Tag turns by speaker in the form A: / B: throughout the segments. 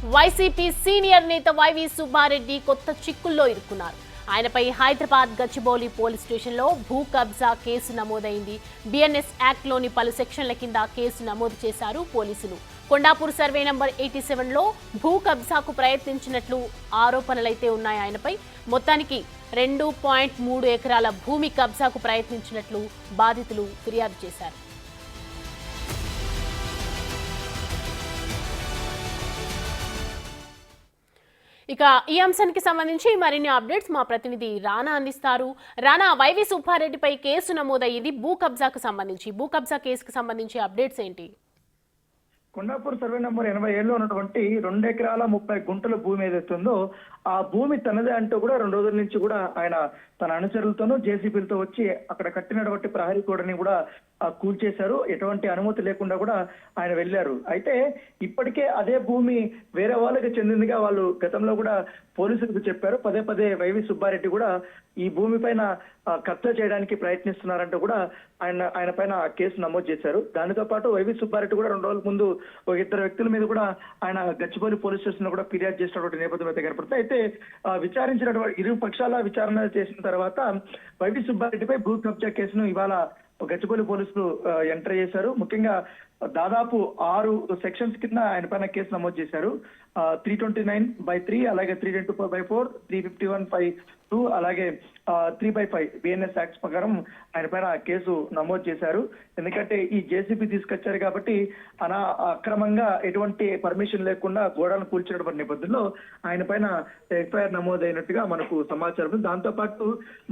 A: YCP senior నేత YV Subbareddy కొత్త చిక్కుల్లో ఇరుక్కున్నారు. ఆయనపై హైదరాబాద్ గచ్చిబౌలి పోలీస్ స్టేషన్లో భూ కబ్జా కేసు నమోదైంది. బిఎన్ఎస్ యాక్ట్లోని పలు సెక్షన్ల కింద కేసు నమోదు చేశారు పోలీసులు. కొండాపూర్ సర్వే నంబర్ 87లో భూ కబ్జాకు ప్రయత్నించినట్లు ఆరోపణలైతే ఉన్నాయి ఆయనపై. మొత్తానికి 2.3 ఎకరాల భూమి కబ్జాకు ప్రయత్నించినట్లు బాధితులు ఫిర్యాదు చేశారు. ఇక ఈ అంశానికి సంబంధించి మరిన్ని అప్డేట్స్ మా ప్రతినిధి రానా అందిస్తారు. రానా, వైవి సుబ్బారెడ్డిపై కేసు నమోదయ్యింది భూ కబ్జాకు సంబంధించి. భూ కబ్జా కేసుకు సంబంధించి అప్డేట్స్ ఏంటి?
B: కొండాపూర్ సర్వే నంబర్ 87లో ఉన్నటువంటి 2 ఎకరాల 30 గుంటల భూమి ఏదైతుందో ఆ భూమి తనదే అంటూ కూడా 2 రోజుల నుంచి కూడా ఆయన తన అనుచరులతోనూ జేసీబీలతో వచ్చి అక్కడ కట్టినటువంటి ప్రహరీ గోడని కూడా కూల్చేశారు. ఎటువంటి అనుమతి లేకుండా కూడా ఆయన వెళ్లారు. అయితే ఇప్పటికే అదే భూమి వేరే వాళ్ళకి చెందిందిగా వాళ్ళు గతంలో కూడా పోలీసులకు చెప్పారు. పదే పదే వైవి సుబ్బారెడ్డి కూడా ఈ భూమి పైన కబ్జా చేయడానికి ప్రయత్నిస్తున్నారంటూ కూడా ఆయన పైన కేసు నమోదు చేశారు. దానితో పాటు వైవి సుబ్బారెడ్డి కూడా 2 రోజుల ముందు 2 వ్యక్తుల మీద కూడా ఆయన గచ్చిబౌలి పోలీస్ స్టేషన్ లో కూడా ఫిర్యాదు చేసినటువంటి నేపథ్యం అయితే కనపడుతుంది. అయితే విచారించినటువంటి ఇరు పక్షాల విచారణ చేసిన తర్వాత వైవి సుబ్బారెడ్డిపై భూ కబ్జా కేసును ఇవాళ గచ్చిబౌలి పోలీసులు ఎంటర్ చేశారు. ముఖ్యంగా దాదాపు 6 సెక్షన్స్ కింద ఆయన పైన కేసు నమోదు చేశారు. 329/3, అలాగే 324/4, 351/2, అలాగే 3/5 బిఎన్ఎస్ యాక్ట్స్ ప్రకారం ఆయన పైన కేసు నమోదు చేశారు. ఎందుకంటే ఈ జేసీబీ తీసుకొచ్చారు కాబట్టి అక్రమంగా ఎటువంటి పర్మిషన్ లేకుండా గోడలను కూల్చినటువంటి నేపథ్యంలో ఆయన పైన ఎఫ్ఐఆర్ నమోదైనట్టుగా మనకు సమాచారం. దాంతో పాటు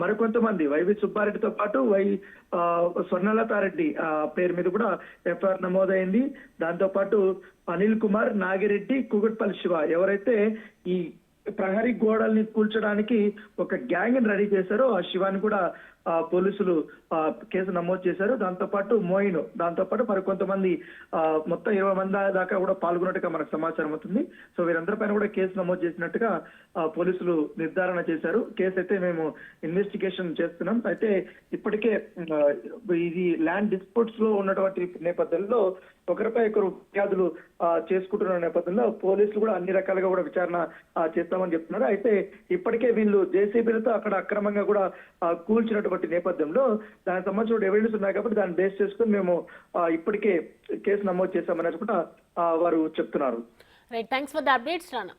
B: మరికొంతమంది వైవి సుబ్బారెడ్డితో పాటు స్వర్ణలతారెడ్డి పేరు మీద కూడా ఎఫ్ఐఆర్ నమోదైంది. దాంతో పాటు అనిల్ కుమార్, నాగిరెడ్డి, కుగట్పల్లి శివ ఎవరైతే ఈ ప్రహరీ గోడల్ని కూల్చడానికి ఒక గ్యాంగ్ రెడీ చేశారో ఆ శివాని కూడా పోలీసులు కేసు నమోదు చేశారు. దాంతో పాటు మోయిన్, దాంతో పాటు మరికొంతమంది మొత్తం 20 మంది దాకా కూడా పాల్గొన్నట్టుగా మనకు సమాచారం అవుతుంది. సో వీరందరిపైన కూడా కేసు నమోదు చేసినట్టుగా పోలీసులు నిర్ధారణ చేశారు. కేసు అయితే మేము ఇన్వెస్టిగేషన్ చేస్తున్నాం. అయితే ఇప్పటికే ఇది ల్యాండ్ డిస్ప్యూట్స్ లో ఉన్నటువంటి నేపథ్యంలో ఒకరిపై ఒకరు ఫిర్యాదులు చేసుకుంటున్న నేపథ్యంలో పోలీసులు కూడా అన్ని రకాలుగా కూడా విచారణ చేస్తామని చెప్తున్నారు. అయితే ఇప్పటికే వీళ్ళు జేసీబీలతో అక్కడ అక్రమంగా కూడా కూల్చినటువంటి నేపథ్యంలో దానికి సంబంధించిన ఎవిడెన్స్ ఉన్నాయి కాబట్టి దాన్ని బేస్ చేసుకుని మేము ఇప్పటికే కేసు నమోదు చేశామని కూడా వారు చెప్తున్నారు.
A: Right, thanks for the updates Rana.